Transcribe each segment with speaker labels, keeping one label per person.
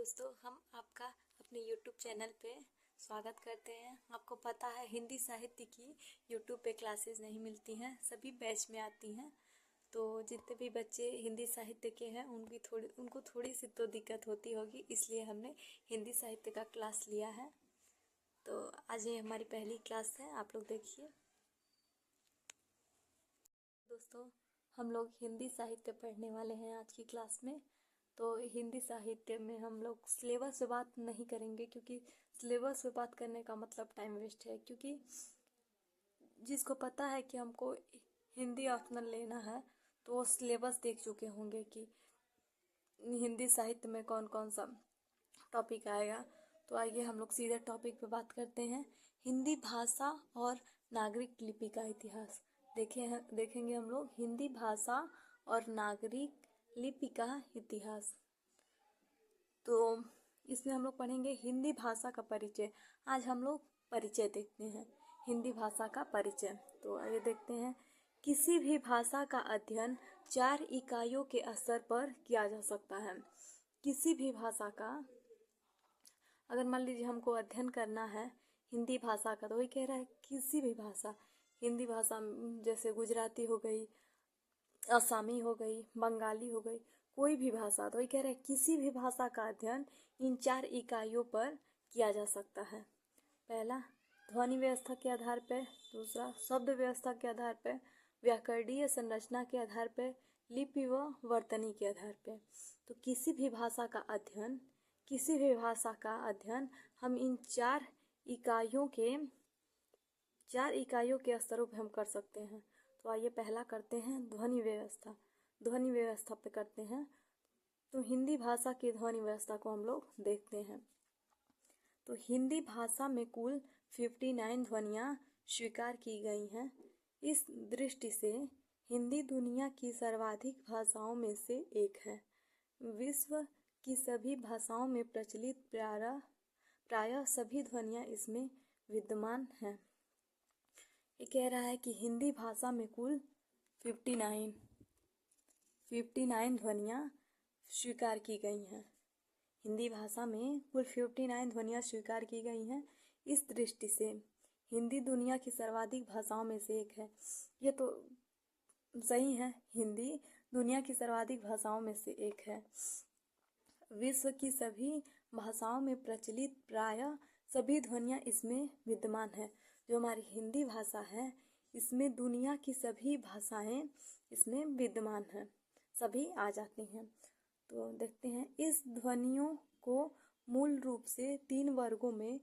Speaker 1: दोस्तों, हम आपका अपने YouTube चैनल पे स्वागत करते हैं। आपको पता है हिंदी साहित्य की YouTube पे क्लासेस नहीं मिलती हैं, सभी बैच में आती हैं। तो जितने भी बच्चे हिंदी साहित्य के हैं उनको थोड़ी सी तो दिक्कत होती होगी, इसलिए हमने हिंदी साहित्य का क्लास लिया है। तो आज ये हमारी पहली क्लास है, आप लोग देखिए। दोस्तों, हम लोग हिंदी साहित्य पढ़ने वाले हैं आज की क्लास में। तो हिंदी साहित्य में हम लोग सिलेबस पे बात नहीं करेंगे, क्योंकि सिलेबस पे बात करने का मतलब टाइम वेस्ट है। क्योंकि जिसको पता है कि हमको हिंदी ऑप्शनल लेना है तो वो सिलेबस देख चुके होंगे कि हिंदी साहित्य में कौन कौन सा टॉपिक आएगा। तो आइए हम लोग सीधे टॉपिक पे बात करते हैं। हिंदी भाषा और नागरिक लिपि का इतिहास देखेंगे हम लोग। हिंदी भाषा और नागरिक लिपि का इतिहास। तो इसमें हम लोग पढ़ेंगे हिंदी भाषा का परिचय। आज हम लोग परिचय देखते हैं, हिंदी भाषा का परिचय। तो आइए देखते हैं। किसी भी भाषा का अध्ययन 4 इकाइयों के स्तर पर किया जा सकता है। किसी भी भाषा का, अगर मान लीजिए हमको अध्ययन करना है हिंदी भाषा का, तो वही कह रहा है किसी भी भाषा, हिंदी भाषा जैसे गुजराती हो गई, असामी हो गई, बंगाली हो गई, कोई भी भाषा, तो ये कह रहे हैं किसी भी भाषा का अध्ययन इन 4 इकाइयों पर किया जा सकता है। पहला, ध्वनि व्यवस्था के आधार पर। दूसरा, शब्द व्यवस्था के आधार पर। व्याकरणीय संरचना के आधार पर। लिपि व वर्तनी के आधार पर। तो किसी भी भाषा का अध्ययन हम इन 4 इकाइयों के स्तरों पर हम कर सकते हैं। तो आइए पहला करते हैं ध्वनि व्यवस्था। ध्वनि व्यवस्था पे करते हैं। तो हिंदी भाषा की ध्वनि व्यवस्था को हम लोग देखते हैं। तो हिंदी भाषा में कुल 59 ध्वनियाँ स्वीकार की गई हैं। इस दृष्टि से हिंदी दुनिया की सर्वाधिक भाषाओं में से एक है। विश्व की सभी भाषाओं में प्रचलित प्रायः सभी ध्वनियाँ इसमें विद्यमान हैं। ये कह रहा है कि हिंदी भाषा में कुल 59 ध्वनियाँ स्वीकार की गई हैं। हिंदी भाषा में कुल 59 ध्वनियाँ स्वीकार की गई हैं। इस दृष्टि से हिंदी दुनिया की सर्वाधिक भाषाओं में से एक है। ये तो सही है, हिंदी दुनिया की सर्वाधिक भाषाओं में से एक है। विश्व की सभी भाषाओं में प्रचलित प्रायः सभी ध्वनियाँ इसमें विद्यमान है। जो हमारी हिंदी भाषा है, इसमें दुनिया की सभी भाषाएं इसमें विद्यमान हैं, सभी आ जाती हैं। तो देखते हैं, इस ध्वनियों को मूल रूप से 3 वर्गों में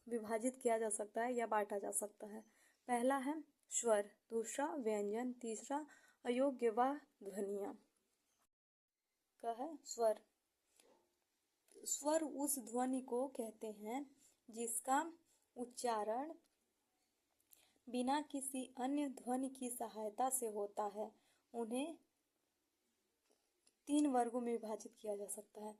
Speaker 1: विभाजित किया जा सकता है या बांटा जा सकता है। पहला है स्वर, दूसरा व्यंजन, तीसरा अयोग्य व ध्वनियाँ का है स्वर। स्वर उस ध्वनि को कहते हैं जिसका उच्चारण बिना किसी अन्य ध्वनि की सहायता से होता है। उन्हें 3 वर्गों में विभाजित किया जा सकता है।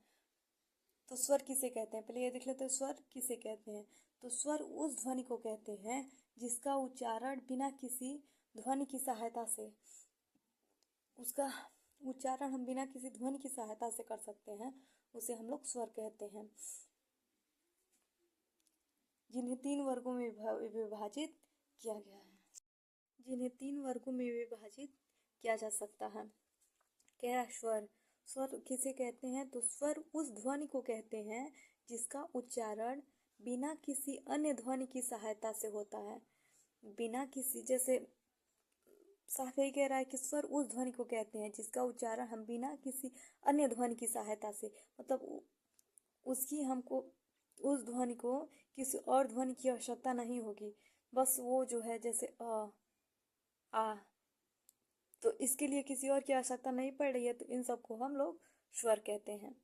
Speaker 1: तो स्वर किसे कहते हैं, पहले ये देख लेते हैं। स्वर किसे कहते हैं? तो स्वर उस ध्वनि को कहते हैं जिसका उच्चारण बिना किसी ध्वनि की सहायता से, उसका उच्चारण हम बिना किसी ध्वनि की सहायता से कर सकते हैं, उसे हम लोग स्वर कहते हैं। जिन्हें 3 वर्गों में विभाजित किया गया है, जिन्हें 3 वर्गों में विभाजित किया जा सकता है। क्या स्वर? स्वर किसे कहते हैं? तो स्वर उस ध्वनि को कहते हैं जिसका उच्चारण बिना किसी अन्य ध्वनि की सहायता से होता है। बिना किसी, जैसे साफ यही कह रहा है कि स्वर उस ध्वनि को कहते हैं जिसका उच्चारण हम बिना किसी अन्य ध्वनि की सहायता से, मतलब उसकी हमको उस ध्वनि को किसी और ध्वनि की आवश्यकता नहीं होगी, बस वो जो है जैसे आ, तो इसके लिए किसी और की आवश्यकता नहीं पड़ रही है, तो इन सबको हम लोग स्वर कहते हैं।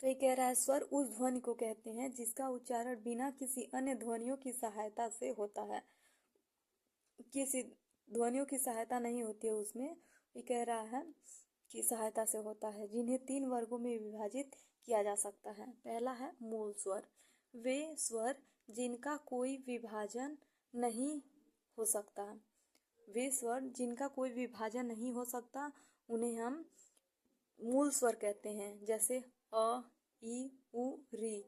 Speaker 1: तो ये कह रहा है स्वर उस ध्वनि को कहते हैं जिसका उच्चारण बिना किसी अन्य ध्वनियों की सहायता से होता है। किसी ध्वनियों की सहायता नहीं होती है उसमें, ये कह रहा है कि सहायता से होता है। जिन्हें 3 वर्गों में विभाजित किया जा सकता है। पहला है मूल स्वर। वे स्वर जिनका कोई विभाजन नहीं हो सकता। वे स्वर जिनका कोई विभाजन नहीं हो सकता, उन्हें हम मूल स्वर कहते हैं, जैसे अ, ई, उ, री।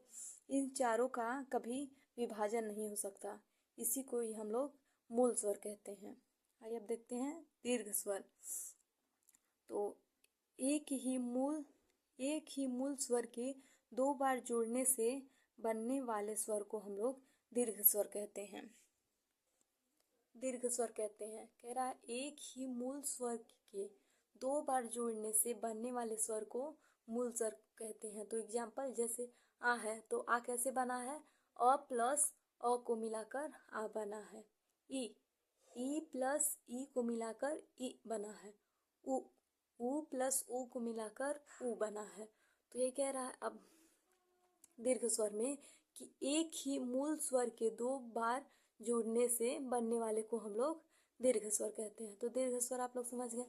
Speaker 1: इन चारों का कभी विभाजन नहीं हो सकता, इसी को ही हम लोग मूल स्वर कहते हैं। आइए अब देखते हैं दीर्घ स्वर। तो एक ही मूल स्वर के दो बार जोड़ने से बनने वाले स्वर को हम लोग दीर्घ स्वर कहते हैं। दीर्घ स्वर कहते हैं, कह रहा है एक ही मूल स्वर के दो बार जोड़ने से बनने वाले स्वर को मूल स्वर कहते हैं। तो एग्जाम्पल जैसे आ है, तो आ कैसे बना है? अ प्लस अ को मिलाकर आ बना है। ई प्लस ई को मिलाकर ई बना है। उ प्लस उ को मिलाकर उ बना है। तो ये कह रहा है अब दीर्घ स्वर में कि एक ही मूल स्वर के दो बार जोड़ने से बनने वाले को हम लोग दीर्घ स्वर कहते हैं। तो दीर्घ स्वर आप लोग समझ गए।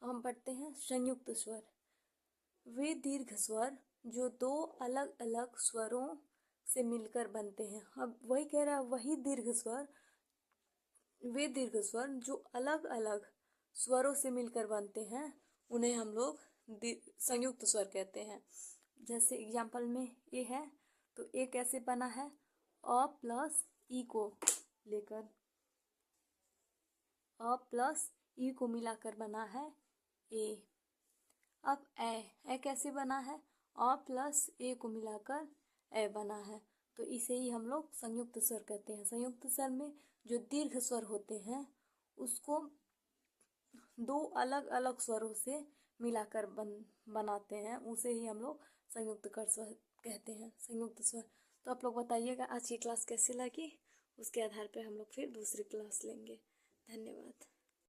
Speaker 1: हम पढ़ते हैं संयुक्त स्वर। वे दीर्घ स्वर जो दो अलग अलग स्वरों से मिलकर बनते हैं। अब वही कह रहा है, वही दीर्घ स्वर, वे दीर्घ स्वर जो अलग अलग स्वरों से मिलकर बनते हैं, उन्हें हम लोग संयुक्त स्वर कहते हैं। जैसे एग्जाम्पल में ए है, तो ए कैसे बना है? अ प्लस ई को लेकर, अ प्लस ई को मिलाकर बना है ए। अब ए कैसे बना है? अ प्लस ए को मिलाकर ए बना है। तो इसे ही हम लोग संयुक्त स्वर कहते हैं। संयुक्त स्वर में जो दीर्घ स्वर होते हैं उसको दो अलग अलग स्वरों से मिलाकर बनाते हैं, उसे ही हम लोग संयुक्त कर स्वर कहते हैं, संयुक्त स्वर। तो आप लोग बताइएगा आज की क्लास कैसी लगी, उसके आधार पर हम लोग फिर दूसरी क्लास लेंगे। धन्यवाद।